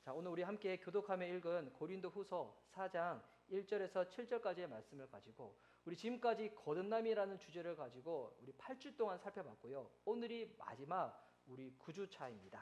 자, 오늘 우리 함께 교독하며 읽은 고린도후서 4장 1절에서 7절까지의 말씀을 가지고 우리 지금까지 거듭남이라는 주제를 가지고 우리 8주 동안 살펴봤고요. 오늘이 마지막 우리 9주차입니다.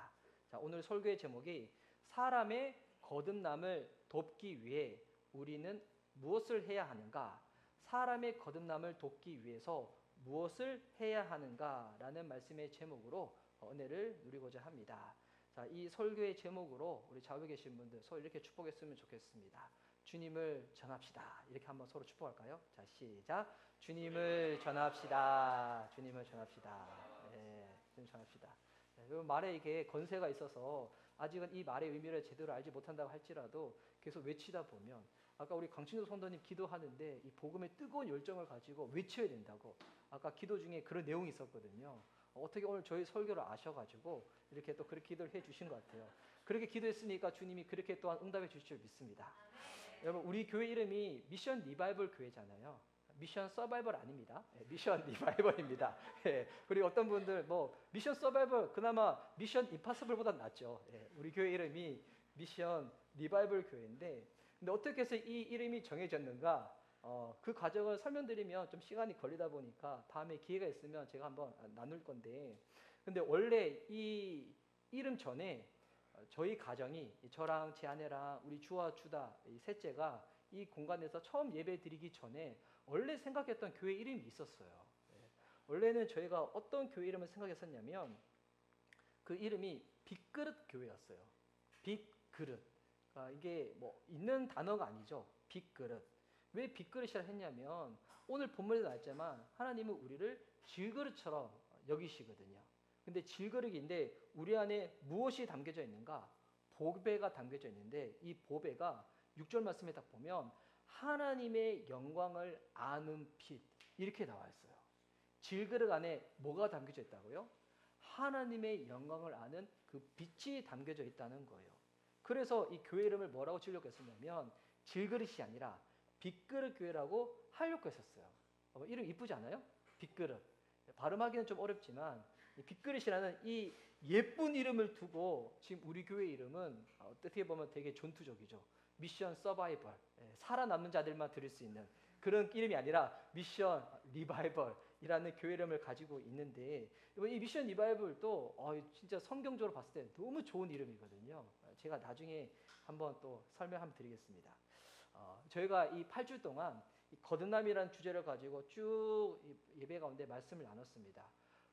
자, 오늘 설교의 제목이 사람의 거듭남을 돕기 위해 우리는 무엇을 해야 하는가? 사람의 거듭남을 돕기 위해서 무엇을 해야 하는가라는 말씀의 제목으로 은혜를 누리고자 합니다. 자, 이 설교의 제목으로 우리 좌우에 계신 분들 서로 이렇게 축복했으면 좋겠습니다. 주님을 전합시다. 이렇게 한번 서로 축복할까요? 자, 시작. 주님을 전합시다. 주님을 전합시다. 네, 주님 전합시다. 네, 말에 이게 건세가 있어서 아직은 이 말의 의미를 제대로 알지 못한다고 할지라도 계속 외치다 보면 아까 우리 강진우 성도님 기도하는데 이 복음의 뜨거운 열정을 가지고 외쳐야 된다고 아까 기도 중에 그런 내용이 있었거든요. 어떻게 오늘 저희 설교를 아셔가지고 이렇게 또 그렇게 기도를 해주신 것 같아요. 그렇게 기도했으니까 주님이 그렇게 또한 응답해 주실 줄 믿습니다. 여러분, 우리 교회 이름이 미션 리바이벌 교회잖아요. 미션 서바이벌 아닙니다. 미션 리바이벌입니다. 그리고 어떤 분들 뭐 미션 서바이벌 그나마 미션 임파서블보다 낫죠. 우리 교회 이름이 미션 리바이벌 교회인데, 근데 어떻게 해서 이 이름이 정해졌는가? 그 과정을 설명드리면 좀 시간이 걸리다 보니까 다음에 기회가 있으면 제가 한번 나눌 건데, 근데 원래 이 이름 전에 저희 가정이 저랑 제 아내랑 우리 주와 주다 이 셋째가 이 공간에서 처음 예배 드리기 전에 원래 생각했던 교회 이름이 있었어요. 원래는 저희가 어떤 교회 이름을 생각했었냐면 그 이름이 빅그릇 교회였어요. 빅그릇. 이게 뭐 있는 단어가 아니죠. 빅그릇. 왜 빅그릇이라 했냐면 오늘 본문에도 나왔지만 하나님은 우리를 질그릇처럼 여기시거든요. 근데 질그릇인데 우리 안에 무엇이 담겨져 있는가? 보배가 담겨져 있는데 이 보배가 6절 말씀에 딱 보면 하나님의 영광을 아는 빛 이렇게 나와 있어요. 질그릇 안에 뭐가 담겨져 있다고요? 하나님의 영광을 아는 그 빛이 담겨져 있다는 거예요. 그래서 이 교회 이름을 뭐라고 지으려고 했었냐면 질그릇이 아니라 빅그릇 교회라고 하려고 했었어요. 이름 이쁘지 않아요? 빅그릇. 발음하기는 좀 어렵지만 빅그릇이라는 이 예쁜 이름을 두고 지금 우리 교회 이름은 어떻게 보면 되게 전투적이죠. 미션 서바이벌, 살아남는 자들만 들을 수 있는 그런 이름이 아니라 미션 리바이벌이라는 교회 이름을 가지고 있는데, 이 미션 리바이벌도 진짜 성경적으로 봤을 때 너무 좋은 이름이거든요. 제가 나중에 한번 또 설명 한번 드리겠습니다. 저희가 이 8주 동안 이 거듭남이라는 주제를 가지고 쭉 예배 가운데 말씀을 나눴습니다.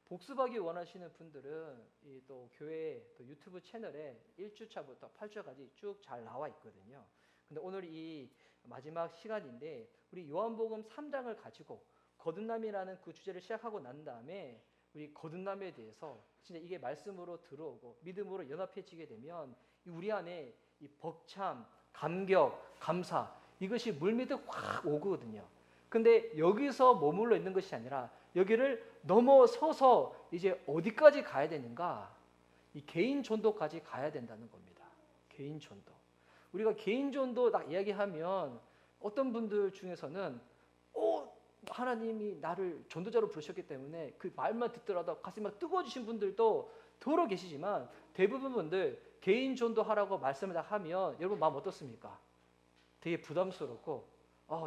복습하기 원하시는 분들은 이 또 교회 또 유튜브 채널에 1주차부터 8주까지 쭉 잘 나와 있거든요. 근데 오늘 이 마지막 시간인데 우리 요한복음 3장을 가지고 거듭남이라는 그 주제를 시작하고 난 다음에 우리 거듭남에 대해서 진짜 이게 말씀으로 들어오고 믿음으로 연합해지게 되면 우리 안에 이 벅참, 감격, 감사 이것이 물밀듯 확 오거든요. 근데 여기서 머물러 있는 것이 아니라 여기를 넘어서서 이제 어디까지 가야 되는가? 이 개인 전도까지 가야 된다는 겁니다. 개인 전도. 우리가 개인 전도 딱 이야기하면 어떤 분들 중에서는 하나님이 나를 전도자로 부르셨기 때문에 그 말만 듣더라도 가슴이 막 뜨거워지신 분들도 더러 계시지만 대부분 분들 개인 전도하라고 말씀을 다 하면 여러분 마음 어떻습니까? 되게 부담스럽고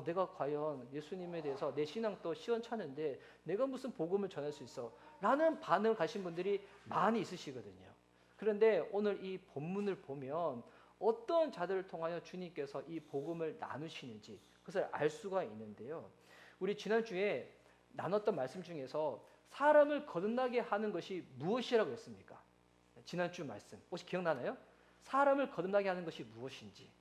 내가 과연 예수님에 대해서 내 신앙도 시원찮은데 내가 무슨 복음을 전할 수 있어? 라는 반응을 가신 분들이 많이 있으시거든요. 그런데 오늘 이 본문을 보면 어떤 자들을 통하여 주님께서 이 복음을 나누시는지 그것을 알 수가 있는데요. 우리 지난주에 나눴던 말씀 중에서 사람을 거듭나게 하는 것이 무엇이라고 했습니까? 지난주 말씀 혹시 기억나나요? 사람을 거듭나게 하는 것이 무엇인지.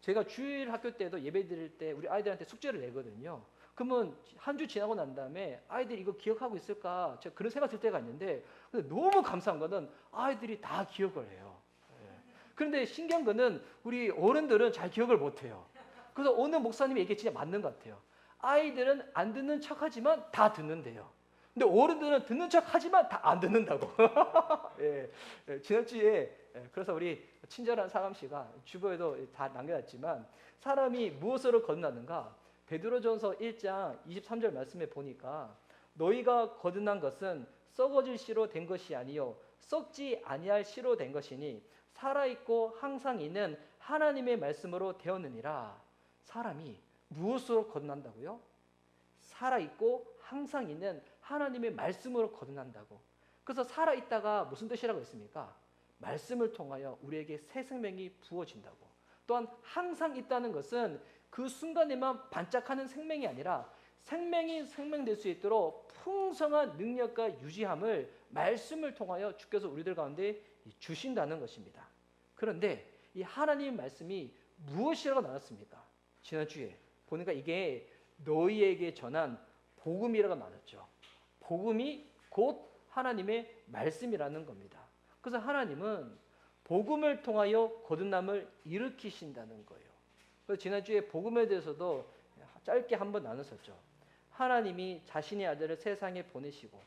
제가 주일 학교 때도 예배 드릴 때 우리 아이들한테 숙제를 내거든요. 그러면 한 주 지나고 난 다음에 아이들이 이거 기억하고 있을까? 제가 그런 생각 들 때가 있는데 근데 너무 감사한 거는 아이들이 다 기억을 해요. 그런데 신기한 거는 우리 어른들은 잘 기억을 못 해요. 그래서 어느 목사님이 얘기 진짜 맞는 것 같아요. 아이들은 안 듣는 척하지만 다 듣는데요. 근데 어른들은 듣는 척하지만 다 안 듣는다고. 지난주에 그래서 우리 친절한 사감 씨가 주보에도 다 남겨놨지만 사람이 무엇으로 거듭나는가? 베드로전서 1장 23절 말씀에 보니까 너희가 거듭난 것은 썩어질 씨로 된 것이 아니요 썩지 아니할 씨로 된 것이니 살아있고 항상 있는 하나님의 말씀으로 되었느니라. 사람이 무엇으로 거듭난다고요? 살아있고 항상 있는 하나님의 말씀으로 거듭난다고. 그래서 살아있다가 무슨 뜻이라고 했습니까? 말씀을 통하여 우리에게 새 생명이 부어진다고. 또한 항상 있다는 것은 그 순간에만 반짝하는 생명이 아니라 생명이 생명될 수 있도록 풍성한 능력과 유지함을 말씀을 통하여 주께서 우리들 가운데 주신다는 것입니다. 그런데 이 하나님의 말씀이 무엇이라고 나눴습니까? 지난주에 보니까 이게 너희에게 전한 복음이라고 나눴죠. 복음이 곧 하나님의 말씀이라는 겁니다. 그래서 하나님은 복음을 통하여 거듭남을 일으키신다는 거예요. 그래서 지난주에 복음에 대해서도 짧게 한번 나눴었죠. 하나님이 자신의 아들을 세상에 보내시고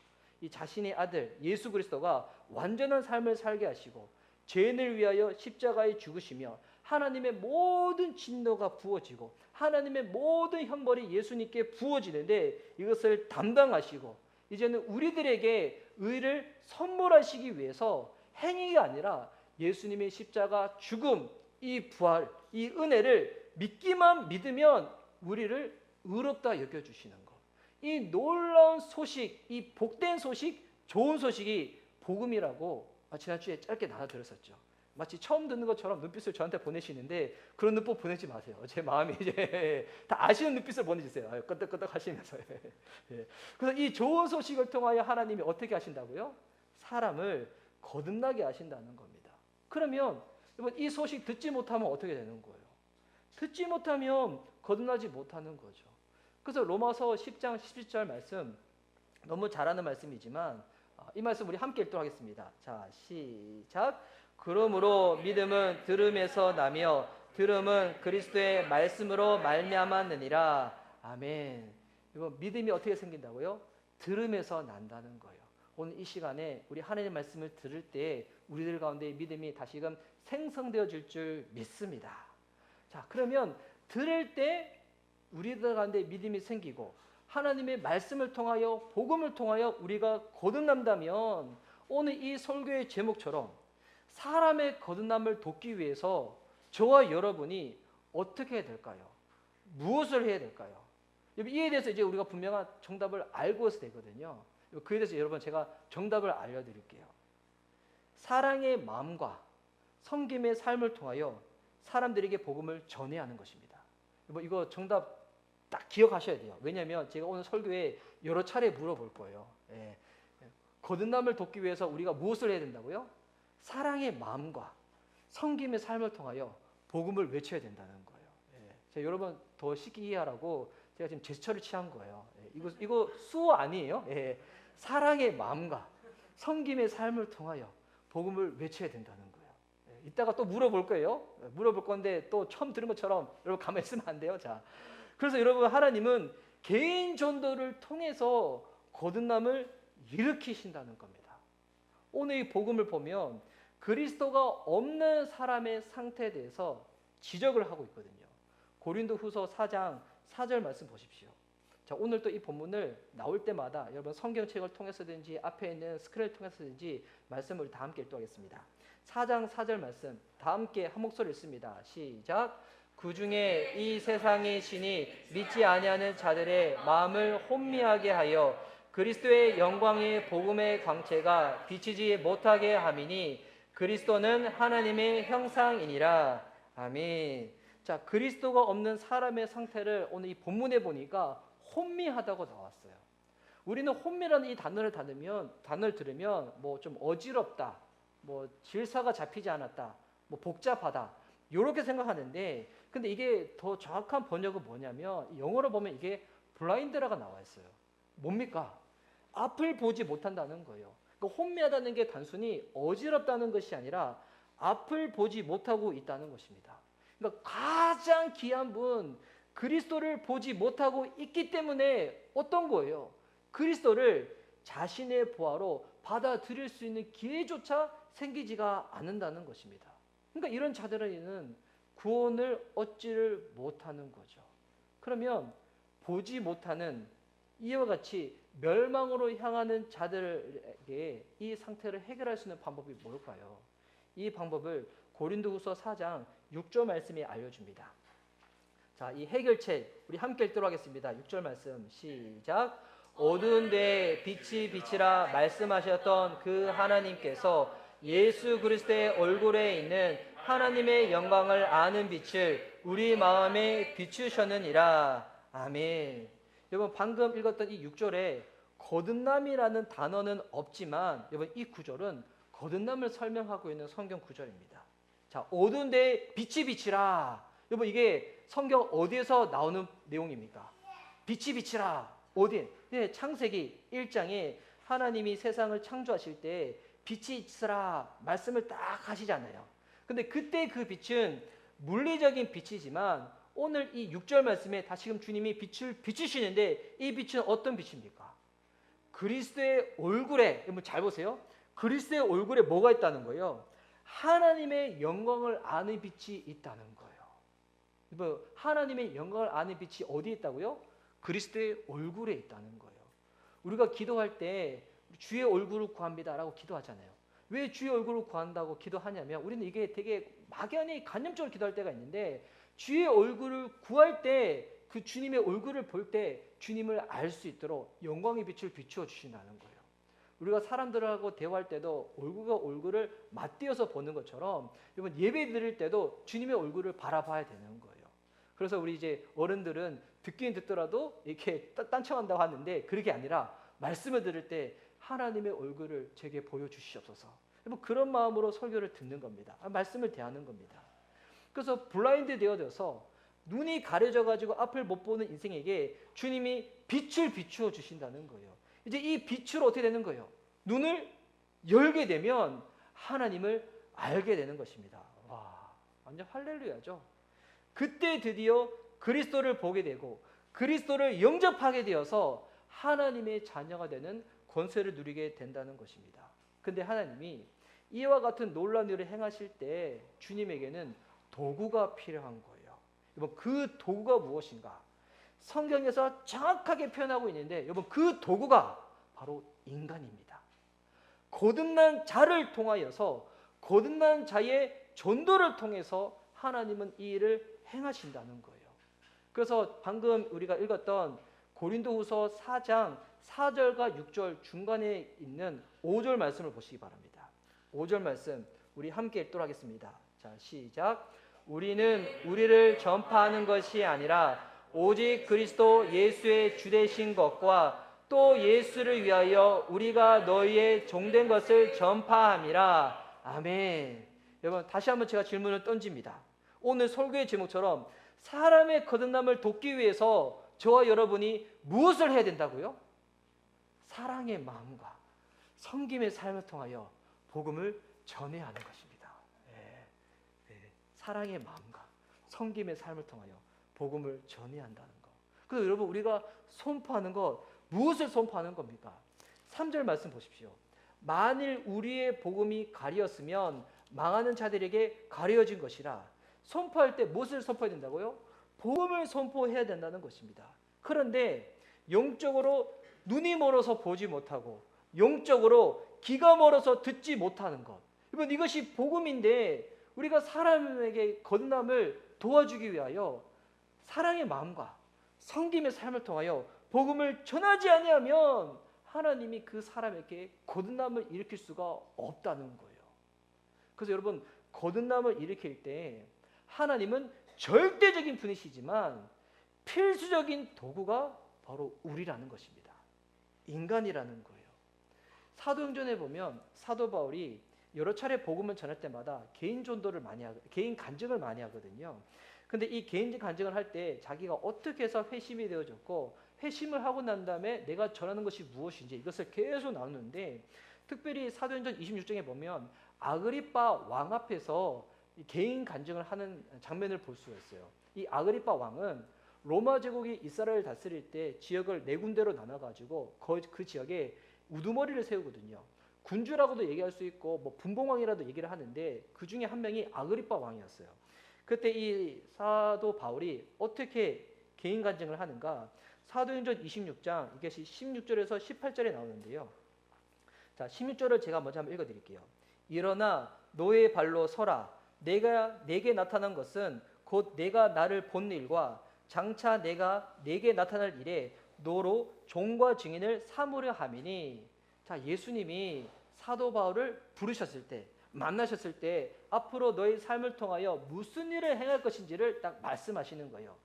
이 자신의 아들 예수 그리스도가 완전한 삶을 살게 하시고 죄인을 위하여 십자가에 죽으시며 하나님의 모든 진노가 부어지고 하나님의 모든 형벌이 예수님께 부어지는데 이것을 담당하시고 이제는 우리들에게 의를 선물하시기 위해서 행위가 아니라 예수님의 십자가 죽음, 이 부활, 이 은혜를 믿기만 믿으면 우리를 의롭다 여겨주시는 것. 이 놀라운 소식, 이 복된 소식, 좋은 소식이 복음이라고 지난주에 짧게 나눠드렸었죠. 마치 처음 듣는 것처럼 눈빛을 저한테 보내시는데 그런 눈빛 보내지 마세요. 제 마음이 이제 다 아시는 눈빛을 보내주세요. 끄덕끄덕 하시면서. 그래서 이 좋은 소식을 통하여 하나님이 어떻게 하신다고요? 사람을 거듭나게 하신다는 겁니다. 그러면 이 소식 듣지 못하면 어떻게 되는 거예요? 듣지 못하면 거듭나지 못하는 거죠. 그래서 로마서 10장 17절 말씀 너무 잘하는 말씀이지만 이 말씀 우리 함께 읽도록 하겠습니다. 자, 시작. 그러므로 믿음은 들음에서 나며 들음은 그리스도의 말씀으로 말미암았느니라. 아멘. 이거 믿음이 어떻게 생긴다고요? 들음에서 난다는 거예요. 오늘 이 시간에 우리 하나님의 말씀을 들을 때 우리들 가운데 믿음이 다시금 생성되어질 줄 믿습니다. 자, 그러면 들을 때 우리들 가운데 믿음이 생기고 하나님의 말씀을 통하여 복음을 통하여 우리가 거듭난다면 오늘 이 설교의 제목처럼 사람의 거듭남을 돕기 위해서 저와 여러분이 어떻게 해야 될까요? 무엇을 해야 될까요? 이에 대해서 이제 우리가 분명한 정답을 알고서 되거든요. 그에 대해서 여러분 제가 정답을 알려드릴게요. 사랑의 마음과 섬김의 삶을 통하여 사람들에게 복음을 전해야 하는 것입니다. 이거 정답 딱 기억하셔야 돼요. 왜냐하면 제가 오늘 설교에 여러 차례 물어볼 거예요. 거듭남을 돕기 위해서 우리가 무엇을 해야 된다고요? 사랑의 마음과 섬김의 삶을 통하여 복음을 외쳐야 된다는 거예요. 제가 여러분 더 쉽게 이해하라고 제가 지금 제스처를 취한 거예요. 이거 수어 아니에요? 사랑의 마음과 섬김의 삶을 통하여 복음을 외쳐야 된다는 거예요. 이따가 또 물어볼 거예요. 물어볼 건데 또 처음 들은 것처럼 여러분 가만히 있으면 안 돼요. 자, 그래서 여러분 하나님은 개인 전도를 통해서 거듭남을 일으키신다는 겁니다. 오늘 이 복음을 보면 그리스도가 없는 사람의 상태에 대해서 지적을 하고 있거든요. 고린도후서 4장 4절 말씀 보십시오. 자, 오늘 또 이 본문을 나올 때마다 여러분 성경책을 통해서든지 앞에 있는 스크린을 통해서든지 말씀을 다 함께 읽도록하겠습니다. 4장 4절 말씀 다 함께 한 목소리 읽습니다. 시작. 그중에 이 세상의 신이 믿지 아니하는 자들의 마음을 혼미하게 하여 그리스도의 영광의 복음의 광채가 비치지 못하게 함이니 그리스도는 하나님의 형상이니라. 아멘. 자, 그리스도가 없는 사람의 상태를 오늘 이 본문에 보니까 혼미하다고 나왔어요. 우리는 혼미라는 이 단어를 들으면 뭐 좀 어지럽다, 뭐 질서가 잡히지 않았다, 뭐 복잡하다 이렇게 생각하는데, 근데 이게 더 정확한 번역은 뭐냐면 영어로 보면 이게 블라인드라가 나와 있어요. 뭡니까? 앞을 보지 못한다는 거예요. 그러니까 혼미하다는 게 단순히 어지럽다는 것이 아니라 앞을 보지 못하고 있다는 것입니다. 그러니까 가장 귀한 분 그리스도를 보지 못하고 있기 때문에 어떤 거예요? 그리스도를 자신의 보화로 받아들일 수 있는 기회조차 생기지가 않는다는 것입니다. 그러니까 이런 자들에게는 구원을 얻지를 못하는 거죠. 그러면 보지 못하는 이와 같이 멸망으로 향하는 자들에게 이 상태를 해결할 수 있는 방법이 뭘까요? 이 방법을 고린도후서 4장 6절 말씀이 알려줍니다. 자, 이 해결책 우리 함께 읽도록 하겠습니다. 6절 말씀 시작. 어두운 데에 빛이 비치라 말씀하셨던 그 하나님께서 예수 그리스도의 얼굴에 있는 하나님의 영광을 아는 빛을 우리 마음에 비추셨느니라. 아멘. 여러분 방금 읽었던 이 6절에 거듭남이라는 단어는 없지만 여러분 이 구절은 거듭남을 설명하고 있는 성경 구절입니다. 자, 어두운 데에 빛이 비치라. 여러분 이게 성경 어디에서 나오는 내용입니까? 빛이 비치라. 어디? 네, 창세기 1장에 하나님이 세상을 창조하실 때 빛이 있으라 말씀을 딱 하시잖아요. 근데 그때 그 빛은 물리적인 빛이지만 오늘 이 6절 말씀에 다시금 주님이 빛을 비추시는데 이 빛은 어떤 빛입니까? 그리스도의 얼굴에, 여러분 잘 보세요. 그리스도의 얼굴에 뭐가 있다는 거예요? 하나님의 영광을 아는 빛이 있다는 거예요. 여러분 하나님의 영광을 아는 빛이 어디에 있다고요? 그리스도의 얼굴에 있다는 거예요. 우리가 기도할 때 주의 얼굴을 구합니다라고 기도하잖아요. 왜 주의 얼굴을 구한다고 기도하냐면 우리는 이게 되게 막연히 간접적으로 기도할 때가 있는데 주의 얼굴을 구할 때 그 주님의 얼굴을 볼 때 주님을 알 수 있도록 영광의 빛을 비추어 주신다는 거예요. 우리가 사람들하고 대화할 때도 얼굴과 얼굴을 맞대어서 보는 것처럼 여러분 예배 드릴 때도 주님의 얼굴을 바라봐야 되는 거예요. 그래서 우리 이제 어른들은 듣긴 듣더라도 이렇게 딴청한다고 하는데 그렇게 아니라 말씀을 들을 때 하나님의 얼굴을 제게 보여주시옵소서. 여러분 그런 마음으로 설교를 듣는 겁니다. 말씀을 대하는 겁니다. 그래서 블라인드 되어져서 눈이 가려져 가지고 앞을 못 보는 인생에게 주님이 빛을 비추어 주신다는 거예요. 이제 이 빛으로 어떻게 되는 거예요? 눈을 열게 되면 하나님을 알게 되는 것입니다. 와, 완전 할렐루야죠. 그때 드디어 그리스도를 보게 되고 그리스도를 영접하게 되어서 하나님의 자녀가 되는 권세를 누리게 된다는 것입니다. 근데 하나님이 이와 같은 놀라운 일을 행하실 때 주님에게는 도구가 필요한 거예요. 여러분 그 도구가 무엇인가? 성경에서 정확하게 표현하고 있는데 여러분 그 도구가 바로 인간입니다. 거듭난 자를 통하여서 거듭난 자의 전도를 통해서 하나님은 이 일을 행하신다는 거예요. 그래서 방금 우리가 읽었던 고린도후서 4장 4절과 6절 중간에 있는 5절 말씀을 보시기 바랍니다. 5절 말씀 우리 함께 읽도록 하겠습니다. 자, 시작. 우리는 우리를 전파하는 것이 아니라 오직 그리스도 예수의 주되신 것과 또 예수를 위하여 우리가 너희의 종된 것을 전파함이라. 아멘. 여러분 다시 한번 제가 질문을 던집니다. 오늘 설교의 제목처럼 사람의 거듭남을 돕기 위해서 저와 여러분이 무엇을 해야 된다고요? 사랑의 마음과 섬김의 삶을 통하여 복음을 전해야 하는 것입니다. 사랑의 마음과 섬김의 삶을 통하여 복음을 전해야 한다는 것. 그래서 여러분 우리가 선포하는 것 무엇을 선포하는 겁니까? 3절 말씀 보십시오. 만일 우리의 복음이 가리었으면 망하는 자들에게 가려진 것이라. 선포할 때 무엇을 선포해야 된다고요? 복음을 선포해야 된다는 것입니다. 그런데 영적으로 눈이 멀어서 보지 못하고 영적으로 귀가 멀어서 듣지 못하는 것. 여러분 이것이 복음인데 우리가 사람에게 거듭남을 도와주기 위하여 사랑의 마음과 섬김의 삶을 통하여 복음을 전하지 아니하면 하나님이 그 사람에게 거듭남을 일으킬 수가 없다는 거예요. 그래서 여러분 거듭남을 일으킬 때 하나님은 절대적인 분이시지만 필수적인 도구가 바로 우리라는 것입니다. 인간이라는 거예요. 사도행전에 보면 사도 바울이 여러 차례 복음을 전할 때마다 개인 전도를 많이 개인 간증을 많이 하거든요. 근데 이 개인 간증을 할 때 자기가 어떻게 해서 회심이 되어졌고 회심을 하고 난 다음에 내가 전하는 것이 무엇인지 이것을 계속 나누는데 특별히 사도행전 26장에 보면 아그리빠 왕 앞에서 개인 간증을 하는 장면을 볼 수가 있어요. 이 아그리빠 왕은 로마 제국이 이스라엘을 다스릴 때 지역을 네 군데로 나눠가지고 그 지역에 우두머리를 세우거든요. 군주라고도 얘기할 수 있고 뭐 분봉왕이라도 얘기를 하는데 그 중에 한 명이 아그리빠 왕이었어요. 그때 이 사도 바울이 어떻게 개인 간증을 하는가? 사도행전 26장 이것이 16절에서 18절에 나오는데요. 자, 16절을 제가 먼저 한번 읽어드릴게요. 일어나 너의 발로 서라. 내게 나타난 것은 곧 내가 나를 본 일과 장차 내가 내게 나타날 일에 너로 종과 증인을 삼으려 함이니. 자, 예수님이 사도 바울을 부르셨을 때, 만나셨을 때 앞으로 너의 삶을 통하여 무슨 일을 행할 것인지를 딱 말씀하시는 거예요.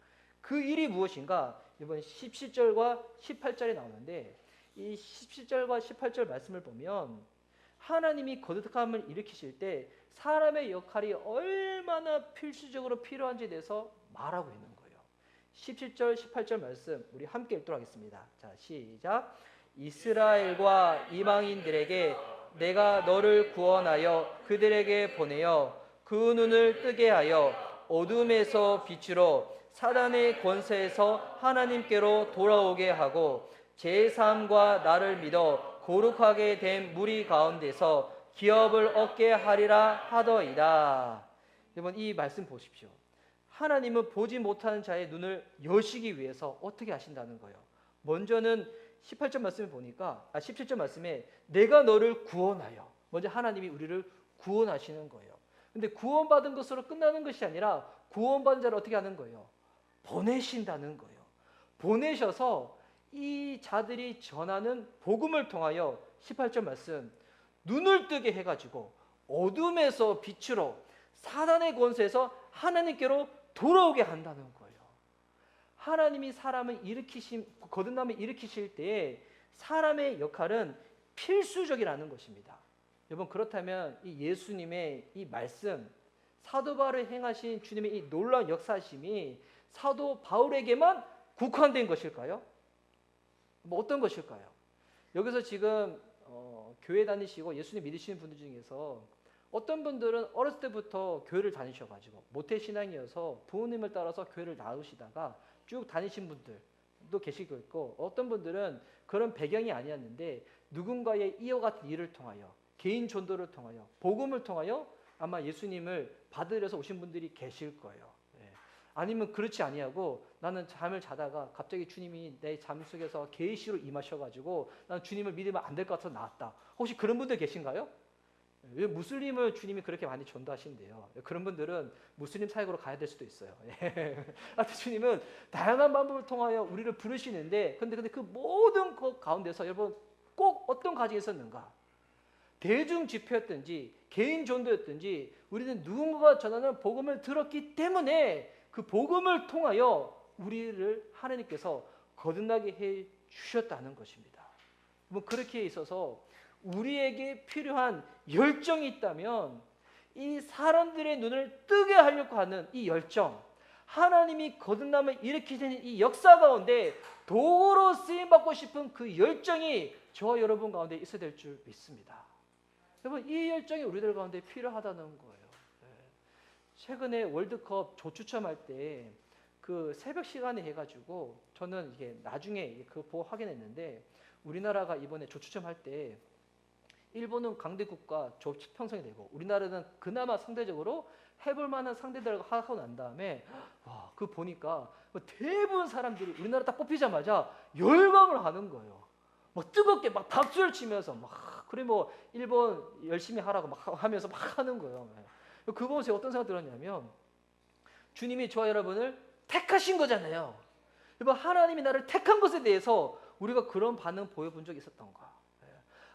그 일이 무엇인가? 이번 17절과 18절에 나오는데, 이 17절과 18절 말씀을 보면 하나님이 거듭함을 일으키실 때 사람의 역할이 얼마나 필수적으로 필요한지에 대해서 말하고 있는 거예요. 17절, 18절 말씀 우리 함께 읽도록 하겠습니다. 자, 시작. 이스라엘과 이방인들에게 내가 너를 구원하여 그들에게 보내어 그 눈을 뜨게 하여 어둠에서 빛으로 사단의 권세에서 하나님께로 돌아오게 하고 제3과 나를 믿어 거룩하게 된 무리 가운데서 기업을 얻게 하리라 하더이다. 여러분, 이 말씀 보십시오. 하나님은 보지 못하는 자의 눈을 여시기 위해서 어떻게 하신다는 거예요. 먼저는 18절 말씀을 보니까 17절 말씀에 내가 너를 구원하여, 먼저 하나님이 우리를 구원하시는 거예요. 근데 구원받은 것으로 끝나는 것이 아니라 구원받은 자를 어떻게 하는 거예요? 보내신다는 거예요. 보내셔서 이 자들이 전하는 복음을 통하여 18절 말씀 눈을 뜨게 해가지고 어둠에서 빛으로 사단의 권세에서 하나님께로 돌아오게 한다는 거예요. 하나님이 사람을 거듭남을 일으키실 때 사람의 역할은 필수적이라는 것입니다. 여러분, 그렇다면 이 예수님의 이 말씀, 사도 바울이 행하신 주님의 이 놀라운 역사심이 사도 바울에게만 국한된 것일까요? 뭐 어떤 것일까요? 여기서 지금 교회 다니시고 예수님 믿으시는 분들 중에서 어떤 분들은 어렸을 때부터 교회를 다니셔가지고 모태신앙이어서 부모님을 따라서 교회를 나오시다가 쭉 다니신 분들도 계시고 있고, 어떤 분들은 그런 배경이 아니었는데 누군가의 이와 같은 일을 통하여, 개인 전도를 통하여, 복음을 통하여 아마 예수님을 받으려서 오신 분들이 계실 거예요. 아니면 그렇지 아니하고 나는 잠을 자다가 갑자기 주님이 내 잠 속에서 계시로 임하셔가지고 나는 주님을 믿으면 안 될 것 같아서 나왔다. 혹시 그런 분들 계신가요? 왜 무슬림을 주님이 그렇게 많이 전도하신대요? 그런 분들은 무슬림 사역으로 가야 될 수도 있어요. 하여튼 주님은 다양한 방법을 통하여 우리를 부르시는데, 근데 그 모든 것 가운데서 여러분 꼭 어떤 가정이 있었는가? 대중 집회였든지 개인 전도였든지 우리는 누군가가 전하는 복음을 들었기 때문에 그 복음을 통하여 우리를 하나님께서 거듭나게 해 주셨다는 것입니다. 뭐 그렇게 있어서 우리에게 필요한 열정이 있다면 이 사람들의 눈을 뜨게 하려고 하는 이 열정, 하나님이 거듭남을 일으키시는 이 역사 가운데 도구로 쓰임받고 싶은 그 열정이 저와 여러분 가운데 있어야 될 줄 믿습니다. 여러분, 이 열정이 우리들 가운데 필요하다는 거예요. 최근에 월드컵 조추첨할 때 그 새벽 시간에 해가지고 저는 이게 나중에 그 보고 확인했는데, 우리나라가 이번에 조추첨할 때 일본은 강대국과 조편성이 되고 우리나라는 그나마 상대적으로 해볼 만한 상대들과 하고 난 다음에 그 보니까 대부분 사람들이 우리나라 딱 뽑히자마자 열광을 하는 거예요. 막 뜨겁게 막 박수를 치면서 막 그래 뭐 일본 열심히 하라고 막 하면서 막 하는 거예요. 그거 보면서 어떤 생각 들었냐면, 주님이 저와 여러분을 택하신 거잖아요. 여러분, 하나님이 나를 택한 것에 대해서 우리가 그런 반응 보여본 적이 있었던가?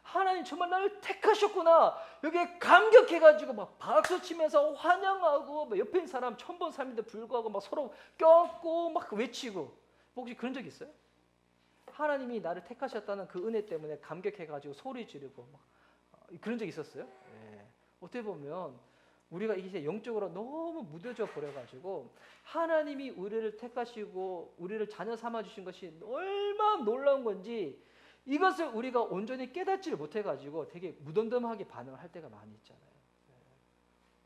하나님 정말 나를 택하셨구나. 여기에 감격해가지고 막 박수 치면서 환영하고, 막 옆에 있는 사람 처음 본 사람인데 불구하고 막 서로 껴안고 막 외치고, 혹시 그런 적 있어요? 하나님이 나를 택하셨다는 그 은혜 때문에 감격해가지고 소리 지르고 막 그런 적 있었어요? 어떻게 보면 우리가 이제 영적으로 너무 무뎌져 버려가지고 하나님이 우리를 택하시고 우리를 자녀 삼아주신 것이 얼마나 놀라운 건지 이것을 우리가 온전히 깨닫지를 못해가지고 되게 무덤덤하게 반응할 때가 많이 있잖아요.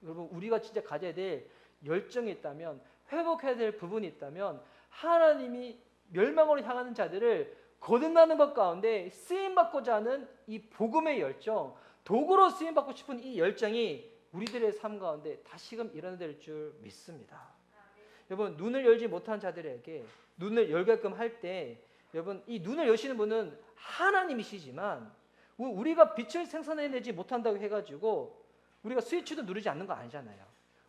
여러분, 우리가 진짜 가져야 될 열정이 있다면, 회복해야 될 부분이 있다면, 하나님이 멸망으로 향하는 자들을 거듭나는 것 가운데 쓰임받고자 하는 이 복음의 열정, 도구로 쓰임받고 싶은 이 열정이 우리들의 삶 가운데 다시금 일어날 줄 믿습니다. 여러분, 눈을 열지 못한 자들에게 눈을 열게끔 할 때, 여러분, 이 눈을 여시는 분은 하나님이시지만 우리가 빛을 생산해내지 못한다고 해가지고 우리가 스위치도 누르지 않는 거 아니잖아요.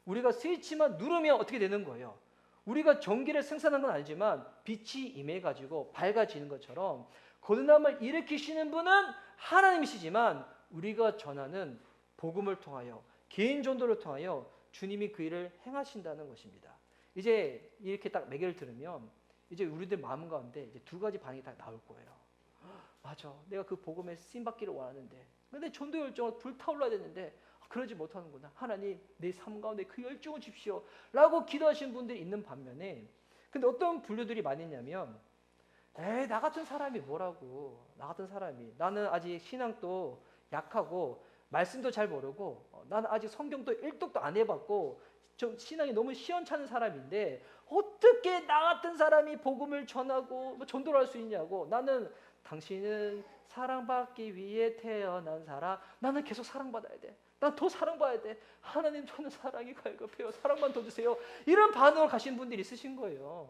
우리가 스위치만 누르면 어떻게 되는 거예요? 우리가 전기를 생산한 건 아니지만 빛이 임해가지고 밝아지는 것처럼 거듭남을 일으키시는 분은 하나님이시지만 우리가 전하는 복음을 통하여 개인 전도를 통하여 주님이 그 일을 행하신다는 것입니다. 이제 이렇게 딱 매개를 들으면 이제 우리들 마음 가운데 이제 두 가지 반응이 다 나올 거예요. 맞아, 내가 그 복음에 쓰임받기를 원하는데, 근데 전도 열정을 불타올라야 되는데 그러지 못하는구나. 하나님, 내 삶 가운데 그 열정을 주십시오 라고 기도하시는 분들이 있는 반면에, 근데 어떤 분류들이 많이 있냐면, 에이, 나 같은 사람이 뭐라고, 나 같은 사람이, 나는 아직 신앙도 약하고 말씀도 잘 모르고 나는 아직 성경도 일독도 안 해봤고 좀 신앙이 너무 시원찮은 사람인데 어떻게 나 같은 사람이 복음을 전하고 뭐 전도를 할 수 있냐고. 나는, 당신은 사랑받기 위해 태어난 사람, 나는 계속 사랑받아야 돼, 난 더 사랑받아야 돼, 하나님 저는 사랑이 갈급해요, 사랑만 더 주세요, 이런 반응을 가신 분들이 있으신 거예요.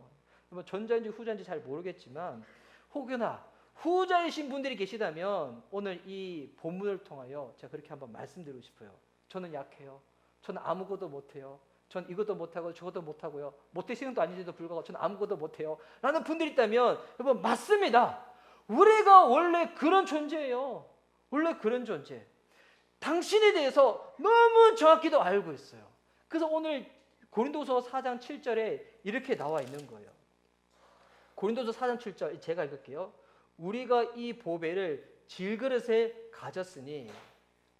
뭐 전자인지 후자인지 잘 모르겠지만 혹여나 후자이신 분들이 계시다면 오늘 이 본문을 통하여 제가 그렇게 한번 말씀드리고 싶어요. 저는 약해요, 저는 아무것도 못해요, 전 이것도 못하고 저것도 못하고요, 모태신앙도 아닌데도 불구하고 저는 아무것도 못해요 라는 분들이 있다면, 여러분 맞습니다. 우리가 원래 그런 존재예요. 원래 그런 존재. 당신에 대해서 너무 정확히도 알고 있어요. 그래서 오늘 고린도서 4장 7절에 이렇게 나와 있는 거예요. 고린도서 4장 7절 제가 읽을게요. 우리가 이 보배를 질그릇에 가졌으니,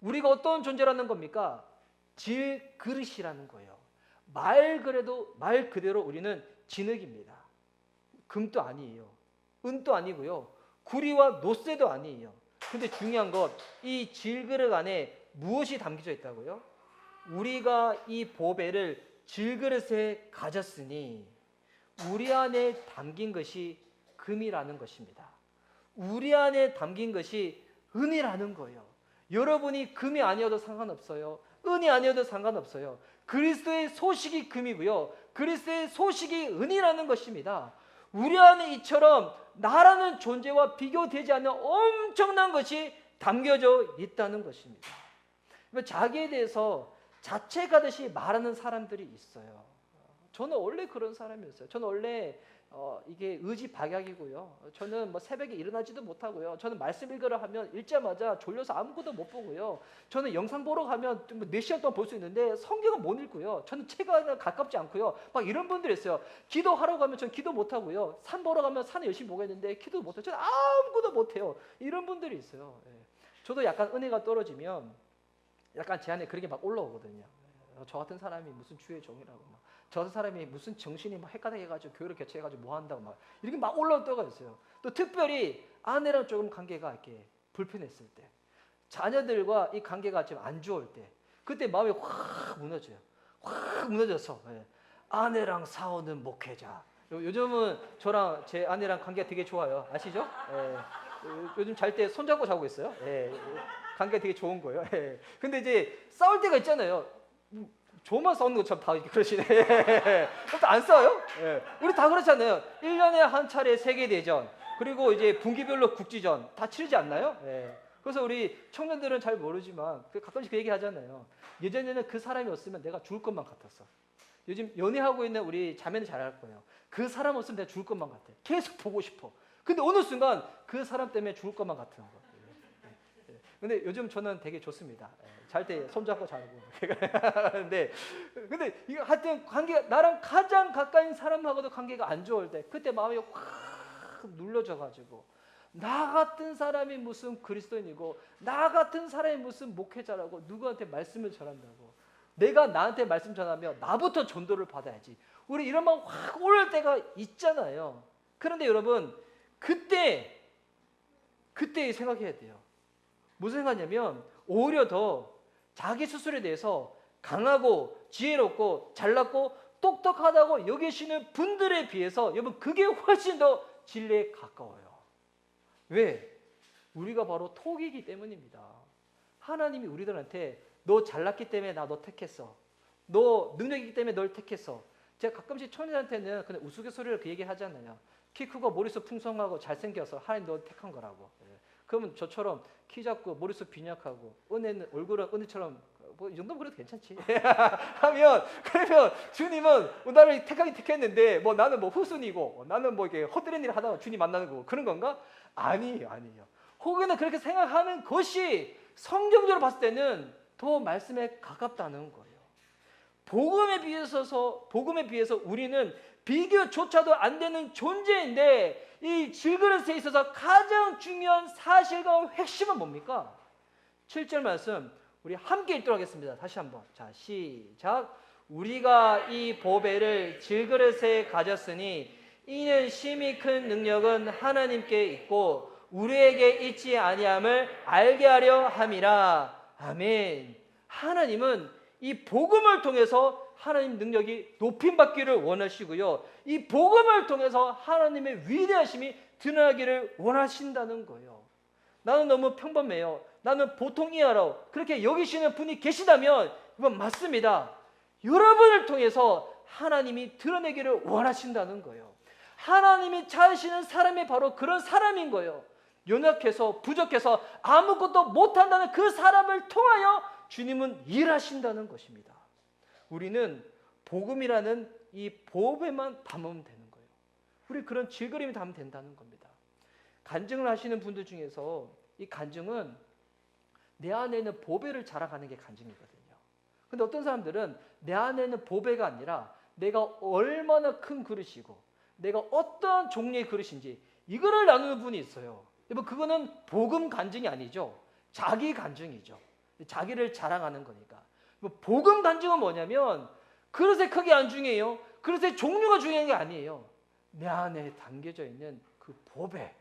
우리가 어떤 존재라는 겁니까? 질그릇이라는 거예요. 말 그대로 우리는 진흙입니다. 금도 아니에요, 은도 아니고요, 구리와 노쇠도 아니에요. 근데 중요한 것, 이 질그릇 안에 무엇이 담겨져 있다고요? 우리가 이 보배를 질그릇에 가졌으니 우리 안에 담긴 것이 금이라는 것입니다. 우리 안에 담긴 것이 은이라는 거예요. 여러분이 금이 아니어도 상관없어요, 은이 아니어도 상관없어요. 그리스도의 소식이 금이고요, 그리스도의 소식이 은이라는 것입니다. 우리 안에 이처럼 나라는 존재와 비교되지 않는 엄청난 것이 담겨져 있다는 것입니다. 자기에 대해서 자책하듯이 말하는 사람들이 있어요. 저는 원래 그런 사람이었어요. 저는 원래 이게 의지박약이고요. 저는 뭐 새벽에 일어나지도 못하고요. 저는 말씀 읽으러 하면 읽자마자 졸려서 아무것도 못 보고요. 저는 영상 보러 가면 4시간 동안 볼 수 있는데 성경은 못 읽고요. 저는 책에 가깝지 않고요. 막 이런 분들이 있어요. 기도하러 가면 저는 기도 못 하고요. 산 보러 가면 산에 열심히 보겠는데 기도 못 해요. 저는 아무것도 못 해요. 이런 분들이 있어요. 예. 저도 약간 은혜가 떨어지면 약간 제 안에 그런 게 막 올라오거든요. 저 같은 사람이 무슨 주의 종이라고 막. 저 같은 사람이 무슨 정신이 막 헷갈려가지고 교회를 개최해가지고 뭐 한다고 막 이렇게 막 올라올 때가 있어요. 또 특별히 아내랑 조금 관계가 이렇게 불편했을 때, 자녀들과 이 관계가 좀 안 좋을 때, 그때 마음이 확 무너져요. 확 무너져서 아내랑 싸우는 목회자. 요즘은 저랑 제 아내랑 관계가 되게 좋아요. 아시죠? 예. 요즘 잘 때 손잡고 자고 있어요. 예. 관계가 되게 좋은 거예요. 예. 근데 이제 싸울 때가 있잖아요. 저만 싸우는 것처럼 다 이렇게 그러시네. 안 싸워요? 예. 우리 다 그렇잖아요. 1년에 한 차례 세계대전, 그리고 이제 분기별로 국지전 다 치르지 않나요? 예. 그래서 우리 청년들은 잘 모르지만 가끔씩 그 얘기 하잖아요. 예전에는 그 사람이 없으면 내가 죽을 것만 같았어. 요즘 연애하고 있는 우리 자매는 잘 알 거예요. 그 사람 없으면 내가 죽을 것만 같아. 계속 보고 싶어. 근데 어느 순간 그 사람 때문에 죽을 것만 같은 거. 근데 요즘 저는 되게 좋습니다. 잘 때 손잡고 자고. 근데 이거 하여튼 관계가, 나랑 가장 가까운 사람하고도 관계가 안 좋을 때, 그때 마음이 확 눌러져 가지고, 나 같은 사람이 무슨 그리스도인이고, 나 같은 사람이 무슨 목회자라고 누구한테 말씀을 전한다고. 내가 나한테 말씀 전하면 나부터 전도를 받아야지. 우리 이런 마음 확 올릴 때가 있잖아요. 그런데 여러분, 그때 생각해야 돼요. 무슨 생각이냐면, 오히려 더 자기 스스로에 대해서 강하고 지혜롭고 잘났고 똑똑하다고 여기시는 분들에 비해서 여러분, 그게 훨씬 더 진리에 가까워요. 왜? 우리가 바로 토기이기 때문입니다. 하나님이 우리들한테 너 잘났기 때문에 나 너 택했어, 너 능력이기 때문에 널 택했어. 제가 가끔씩 청년한테는 그냥 우스갯소리를 그 얘기 하잖아요. 키 크고 머리숱 풍성하고 잘생겨서 하나님 너 택한 거라고. 그러면 저처럼 키 작고 머리숱 빈약하고 은혜는 얼굴은 은혜처럼 뭐 이 정도면 그래도 괜찮지. 하면 그러면 주님은 나를 택하긴 택했는데 뭐 나는 뭐 후순이고 나는 뭐 이렇게 헛되는 일을 하다가 주님 만나는 거고 그런 건가? 아니에요. 혹은 그렇게 생각하는 것이 성경적으로 봤을 때는 더 말씀에 가깝다는 거예요. 복음에 비해서 우리는 비교조차도 안 되는 존재인데 이 질그릇에 있어서 가장 중요한 사실과 핵심은 뭡니까? 7절 말씀 우리 함께 읽도록 하겠습니다. 다시 한번. 자, 시작. 우리가 이 보배를 질그릇에 가졌으니 이는 심히 큰 능력은 하나님께 있고 우리에게 있지 아니함을 알게 하려 함이라. 아멘. 하나님은 이 복음을 통해서 하나님 능력이 높임받기를 원하시고요. 이 복음을 통해서 하나님의 위대하심이 드러나기를 원하신다는 거예요. 나는 너무 평범해요. 나는 보통이야라고 그렇게 여기시는 분이 계시다면 이건 맞습니다. 여러분을 통해서 하나님이 드러내기를 원하신다는 거예요. 하나님이 찾으시는 사람이 바로 그런 사람인 거예요. 연약해서 부족해서 아무것도 못한다는 그 사람을 통하여 주님은 일하신다는 것입니다. 우리는 복음이라는 이 보배만 담으면 되는 거예요. 우리 그런 질그림이 담으면 된다는 겁니다. 간증을 하시는 분들 중에서 이 간증은 내 안에 있는 보배를 자랑하는 게 간증이거든요. 근데 어떤 사람들은 내 안에 있는 보배가 아니라 내가 얼마나 큰 그릇이고 내가 어떤 종류의 그릇인지 이거를 나누는 분이 있어요. 여러분 그거는 복음 간증이 아니죠. 자기 간증이죠. 자기를 자랑하는 거니까. 복음 간증은 뭐냐면 그릇의 크기 안 중요해요. 그릇의 종류가 중요한 게 아니에요. 내 안에 담겨져 있는 그 보배,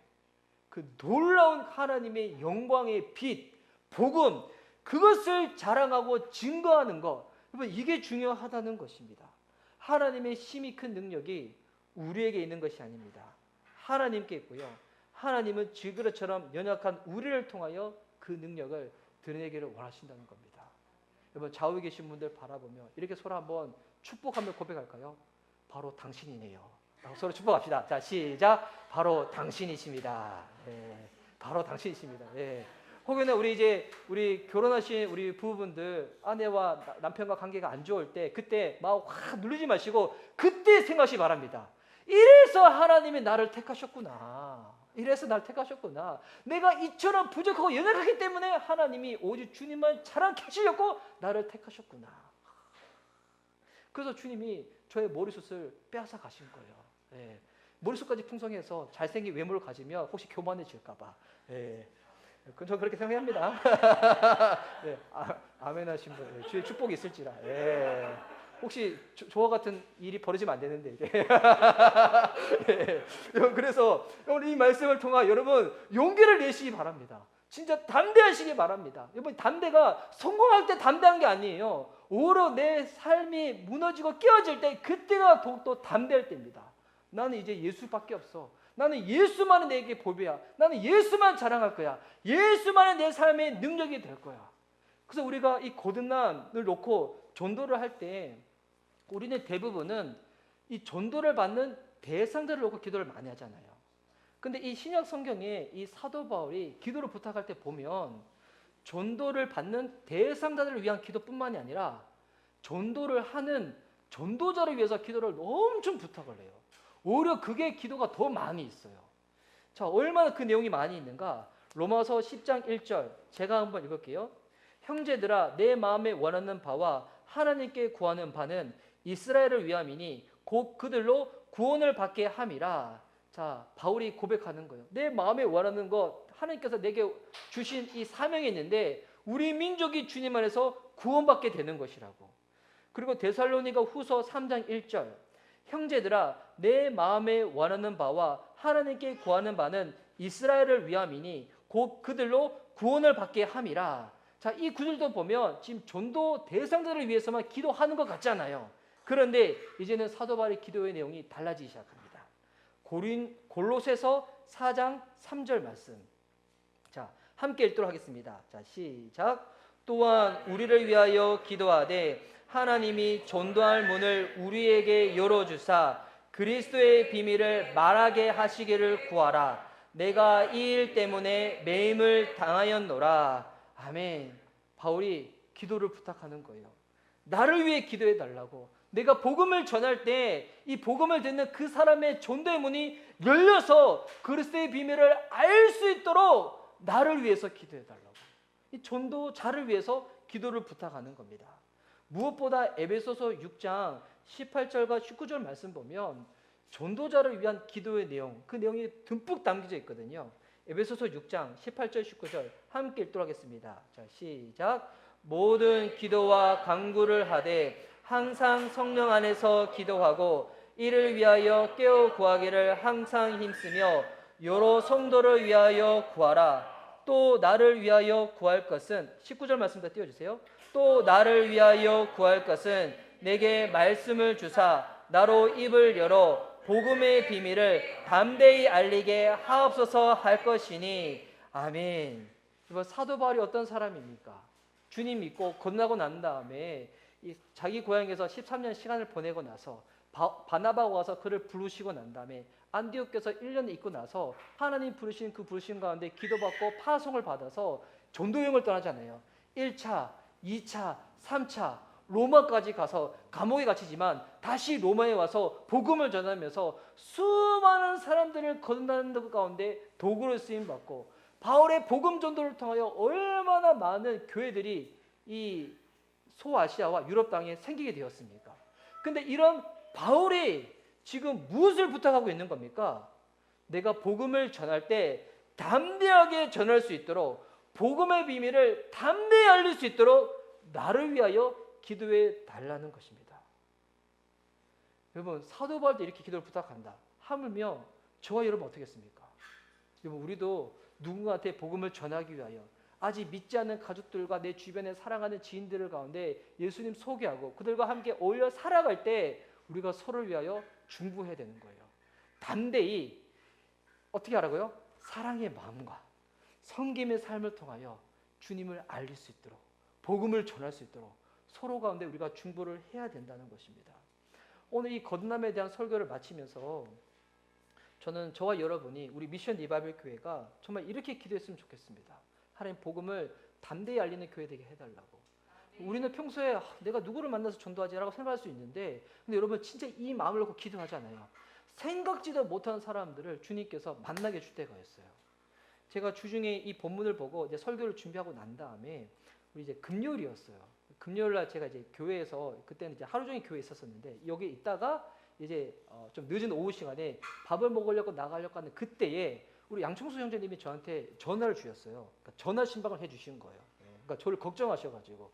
그 놀라운 하나님의 영광의 빛, 복음, 그것을 자랑하고 증거하는 것, 이게 중요하다는 것입니다. 하나님의 심히 큰 능력이 우리에게 있는 것이 아닙니다. 하나님께 있고요. 하나님은 질그릇처럼 연약한 우리를 통하여 그 능력을 드러내기를 원하신다는 겁니다. 여러분 좌우에 계신 분들 바라보며 이렇게 서로 한번 축복하며 고백할까요? 바로 당신이네요. 서로 축복합시다. 자, 시작. 바로 당신이십니다. 네, 바로 당신이십니다. 네. 혹은 우리 결혼하신 우리 부부분들 아내와 남편과 관계가 안 좋을 때 그때 막 확 누르지 마시고 그때 생각하시기 바랍니다. 이래서 하나님이 나를 택하셨구나. 이래서 나를 택하셨구나. 내가 이처럼 부족하고 연약하기 때문에 하나님이 오직 주님만 자랑케 하시려고 나를 택하셨구나. 그래서 주님이 저의 머리숱을 빼앗아 가신 거예요. 예. 머리숱까지 풍성해서 잘생긴 외모를 가지면 혹시 교만해질까 봐. 예. 저 그렇게 생각합니다. 예. 아멘 하신 분. 주의 축복이 있을지라. 예. 혹시 저와 같은 일이 벌어지면 안 되는데. 예. 그래서 오늘 이 말씀을 통해 여러분 용기를 내시기 바랍니다. 진짜 담대하시기 바랍니다. 여러분 담대가 성공할 때 담대한 게 아니에요. 오히려 내 삶이 무너지고 깨어질 때 그때가 더욱더 담대할 때입니다. 나는 이제 예수밖에 없어. 나는 예수만이 내게 보배야. 나는 예수만 자랑할 거야. 예수만이 내 삶의 능력이 될 거야. 그래서 우리가 이 거듭남을 놓고 전도를 할 때 우리는 대부분은 이 전도를 받는 대상자를 놓고 기도를 많이 하잖아요. 근데 이 신약 성경에 이 사도 바울이 기도를 부탁할 때 보면 전도를 받는 대상자들을 위한 기도뿐만이 아니라 전도를 하는 전도자를 위해서 기도를 엄청 부탁을 해요. 오히려 그게 기도가 더 많이 있어요. 자, 얼마나 그 내용이 많이 있는가? 로마서 10장 1절 제가 한번 읽을게요. 형제들아 내 마음에 원하는 바와 하나님께 구하는 바는 이스라엘을 위함이니 곧 그들로 구원을 받게 함이라. 자, 바울이 고백하는 거예요. 내 마음에 원하는 것 하나님께서 내게 주신 이 사명이 있는데 우리 민족이 주님 안에서 구원받게 되는 것이라고. 그리고 데살로니가 후서 3장 1절 형제들아 내 마음에 원하는 바와 하나님께 구하는 바는 이스라엘을 위함이니 곧 그들로 구원을 받게 함이라. 자, 이 구절도 보면 지금 전도 대상자를 위해서만 기도하는 것 같잖아요. 그런데 이제는 사도 바울의 기도의 내용이 달라지기 시작합니다. 골로새서 4장 3절 말씀. 자, 함께 읽도록 하겠습니다. 자, 시작. 또한 우리를 위하여 기도하되 하나님이 전도할 문을 우리에게 열어주사 그리스도의 비밀을 말하게 하시기를 구하라. 내가 이 일 때문에 매임을 당하였노라. 아멘. 바울이 기도를 부탁하는 거예요. 나를 위해 기도해 달라고. 내가 복음을 전할 때 이 복음을 듣는 그 사람의 전도의 문이 열려서 그리스도의 비밀을 알 수 있도록 나를 위해서 기도해 달라고. 이 전도자를 위해서 기도를 부탁하는 겁니다. 무엇보다 에베소서 6장 18절과 19절 말씀 보면 전도자를 위한 기도의 내용, 그 내용이 듬뿍 담겨져 있거든요. 에베소서 6장 18절 19절 함께 읽도록 하겠습니다. 자, 시작. 모든 기도와 간구를 하되 항상 성령 안에서 기도하고 이를 위하여 깨어 구하기를 항상 힘쓰며 여러 성도를 위하여 구하라. 또 나를 위하여 구할 것은 19절 말씀 다 띄워주세요. 또 나를 위하여 구할 것은 내게 말씀을 주사 나로 입을 열어 복음의 비밀을 담대히 알리게 하옵소서 할 것이니 아멘. 이번 사도 바울이 어떤 사람입니까? 주님 믿고 건너고 난 다음에 자기 고향에서 13년 시간을 보내고 나서 바나바가 와서 그를 부르시고 난 다음에 안디옥에서 1년 있고 나서 하나님 부르신 그 부르심 가운데 기도받고 파송을 받아서 전도여행을 떠나잖아요. 1차, 2차, 3차 로마까지 가서 감옥에 갇히지만 다시 로마에 와서 복음을 전하면서 수많은 사람들을 거듭나는 가운데 도구로 쓰임받고 바울의 복음 전도를 통하여 얼마나 많은 교회들이 이 소아시아와 유럽 땅에 생기게 되었습니까? 근데 이런 바울이 지금 무엇을 부탁하고 있는 겁니까? 내가 복음을 전할 때 담대하게 전할 수 있도록 복음의 비밀을 담대히 알릴 수 있도록 나를 위하여 기도해 달라는 것입니다. 여러분 사도 바울도 이렇게 기도를 부탁한다. 하물며 저와 여러분 어떻겠습니까? 여러분 우리도 누군가한테 복음을 전하기 위하여 아직 믿지 않는 가족들과 내 주변에 사랑하는 지인들을 가운데 예수님 소개하고 그들과 함께 어울려 살아갈 때 우리가 서로를 위하여 중보해야 되는 거예요. 담대히 어떻게 하라고요? 사랑의 마음과 섬김의 삶을 통하여 주님을 알릴 수 있도록 복음을 전할 수 있도록 서로 가운데 우리가 중보를 해야 된다는 것입니다. 오늘 이 거듭남에 대한 설교를 마치면서 저는 저와 여러분이 우리 미션 리바이벌 교회가 정말 이렇게 기도했으면 좋겠습니다. 하나님 복음을 담대히 알리는 교회 되게 해달라고. 우리는 평소에 내가 누구를 만나서 전도하지라고 생각할 수 있는데 근데 여러분 진짜 이 마음을 놓고 기도하잖아요. 생각지도 못한 사람들을 주님께서 만나게 줄 때가 있어요. 제가 주중에 이 본문을 보고 이제 설교를 준비하고 난 다음에 우리 이제 금요일이었어요. 금요일 날 제가 이제 교회에서 그때는 이제 하루 종일 교회에 있었었는데 여기 있다가 이제 좀 늦은 오후 시간에 밥을 먹으려고 나가려고 하는 그때에 우리 양청수 형제님이 저한테 전화를 주셨어요. 그러니까 전화 신방을 해주신 거예요. 그러니까 저를 걱정하셔가지고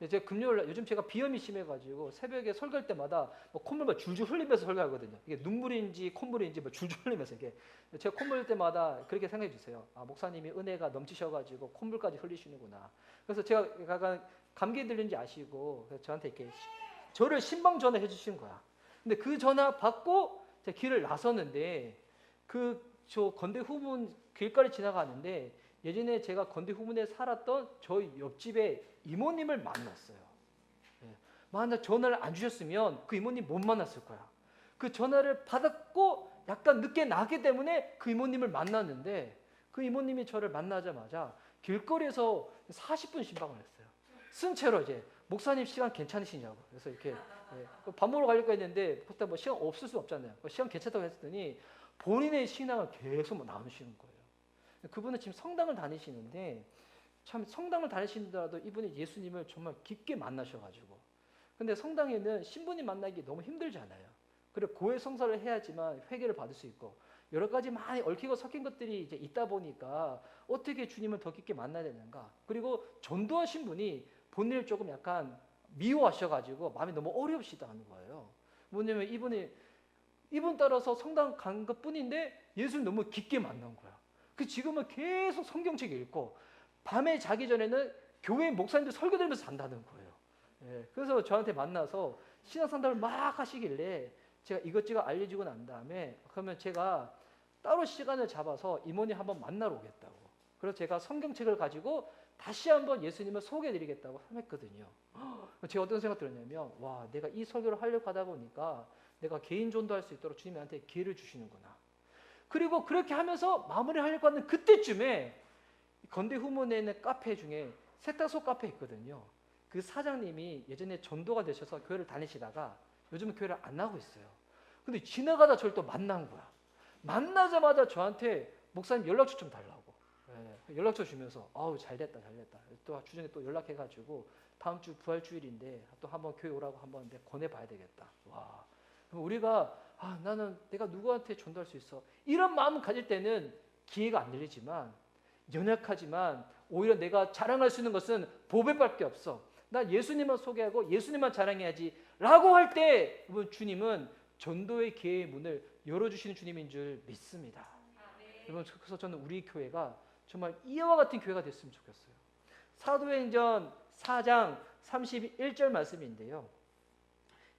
제가 금요일 날 요즘 제가 비염이 심해가지고 새벽에 설교할 때마다 뭐 콧물만 줄줄 흘리면서 설교하거든요. 이게 눈물인지 콧물인지 뭐 줄줄 흘리면서 이게 제가 콧물 흘릴 때마다 그렇게 생각해 주세요. 아 목사님이 은혜가 넘치셔가지고 콧물까지 흘리시는구나. 그래서 제가 약간 감기 들린지 아시고 저한테 이렇게 저를 신방 전화해 주신 거야. 근데 그 전화 받고 제가 길을 나섰는데 저 건대 후문 길가를 지나가는데 예전에 제가 건대 후문에 살았던 저희 옆집에 이모님을 만났어요. 만약 전화를 안 주셨으면 그 이모님 못 만났을 거야. 그 전화를 받았고 약간 늦게 나기 때문에 그 이모님을 만났는데 그 이모님이 저를 만나자마자 길거리에서 40분 신방을 했어요. 쓴 채로 이제 목사님 시간 괜찮으시냐고. 그래서 이렇게 밥 먹으러 가려고 했는데 그때 뭐 시간 없을 수 없잖아요. 시간 괜찮다고 했더니 본인의 신앙을 계속 나누시는 거예요. 그분은 지금 성당을 다니시는데 참 성당을 다니시더라도 이분이 예수님을 정말 깊게 만나셔가지고 근데 성당에는 신부님 만나기 너무 힘들잖아요. 그리고 고해 성사를 해야지만 회개를 받을 수 있고 여러 가지 많이 얽히고 섞인 것들이 이제 있다 보니까 어떻게 주님을 더 깊게 만나야 되는가. 그리고 전도하신 분이 본인을 조금 약간 미워하셔가지고 마음이 너무 어렵시다 하는 거예요. 뭐냐면 이분 따라서 성당 간 것뿐인데 예수를 너무 깊게 만난 거야. 그 지금은 계속 성경책 읽고 밤에 자기 전에는 교회 목사님들 설교 들으면서 잔다는 거예요. 그래서 저한테 만나서 신앙 상담을 막 하시길래 제가 이것저것 알려주고 난 다음에 그러면 제가 따로 시간을 잡아서 이모님 한번 만나러 오겠다고. 그래서 제가 성경책을 가지고 다시 한번 예수님을 소개해드리겠다고 했거든요. 제가 어떤 생각 들었냐면 와 내가 이 설교를 하려고 하다 보니까 내가 개인 전도할 수 있도록 주님이 나한테 기회를 주시는구나. 그리고 그렇게 하면서 마무리하려고 하는 그때쯤에 건대 후문에 있는 카페 중에 세탁소 카페 있거든요. 그 사장님이 예전에 전도가 되셔서 교회를 다니시다가 요즘은 교회를 안 나고 있어요. 근데 지나가다 저를 또 만난 거야. 만나자마자 저한테 목사님 연락처 좀 달라고. 연락처 주면서 아우 잘됐다. 또 주중에 또 연락해가지고 다음 주 부활주일인데 또 한번 교회 오라고 한번 권해봐야 되겠다. 와, 그럼 우리가 나는 내가 누구한테 전도할 수 있어? 이런 마음을 가질 때는 기회가 안 열리지만 연약하지만 오히려 내가 자랑할 수 있는 것은 보배밖에 없어. 나 예수님만 소개하고 예수님만 자랑해야지 라고 할 때 주님은 전도의 기회의 문을 열어주시는 주님인 줄 믿습니다. 여러분, 그래서 저는 우리 교회가 정말 이와 같은 교회가 됐으면 좋겠어요. 사도행전 4장 31절 말씀인데요.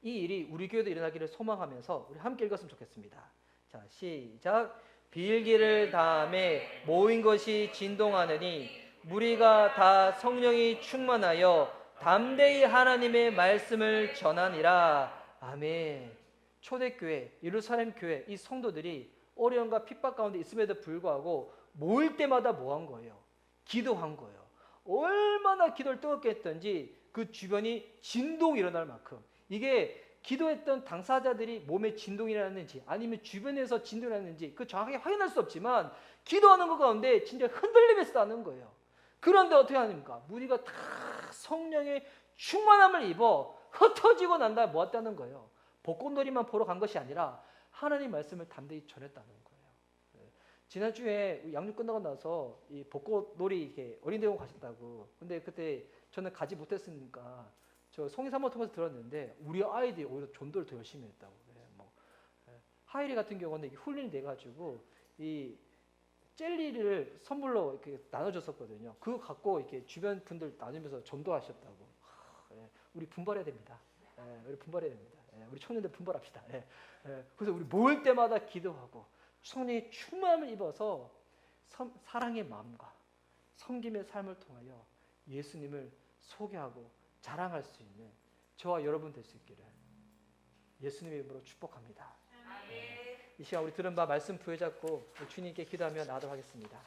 이 일이 우리 교회도 일어나기를 소망하면서 우리 함께 읽었으면 좋겠습니다. 자, 시작. 빌기를 다음에 모인 것이 진동하느니 무리가 다 성령이 충만하여 담대히 하나님의 말씀을 전하니라. 아멘. 초대교회, 예루살렘 교회 이 성도들이 어려움과 핍박 가운데 있음에도 불구하고 모일 때마다 뭐 한 거예요? 기도한 거예요. 얼마나 기도를 뜨겁게 했던지 그 주변이 진동이 일어날 만큼, 이게 기도했던 당사자들이 몸에 진동이 일어났는지 아니면 주변에서 진동이 일어났는지 그 정확하게 확인할 수 없지만 기도하는 것 가운데 진짜 흔들림이 있었다는 거예요. 그런데 어떻게 하십니까? 무리가 다 성령의 충만함을 입어 흩어지고 난 다음에 뭐 했다는 거예요? 벚꽃놀이만 보러 간 것이 아니라 하나님 말씀을 담대히 전했다는 거예요. 지난주에 양육 끝나고 나서 이 벚꽃놀이 이렇게 어린이대원 가셨다고. 근데 그때 저는 가지 못했으니까 저 송이사모 통해서 들었는데 우리 아이들이 오히려 전도를 더 열심히 했다고. 하이리 같은 경우는 훈련이 돼가지고 이 젤리를 선물로 이렇게 나눠줬었거든요. 그거 갖고 이렇게 주변 분들 나누면서 전도하셨다고. 우리 분발해야 됩니다. 우리 분발해야 됩니다. 우리 청년들 분발합시다. 그래서 우리 모일 때마다 기도하고 성령의 충만함을 입어서 사랑의 마음과 섬김의 삶을 통하여 예수님을 소개하고 자랑할 수 있는 저와 여러분 될 수 있기를 예수님의 이름으로 축복합니다. 이 시간 우리 들은 바 말씀 부여잡고 주님께 기도하며 나아가도록 하겠습니다.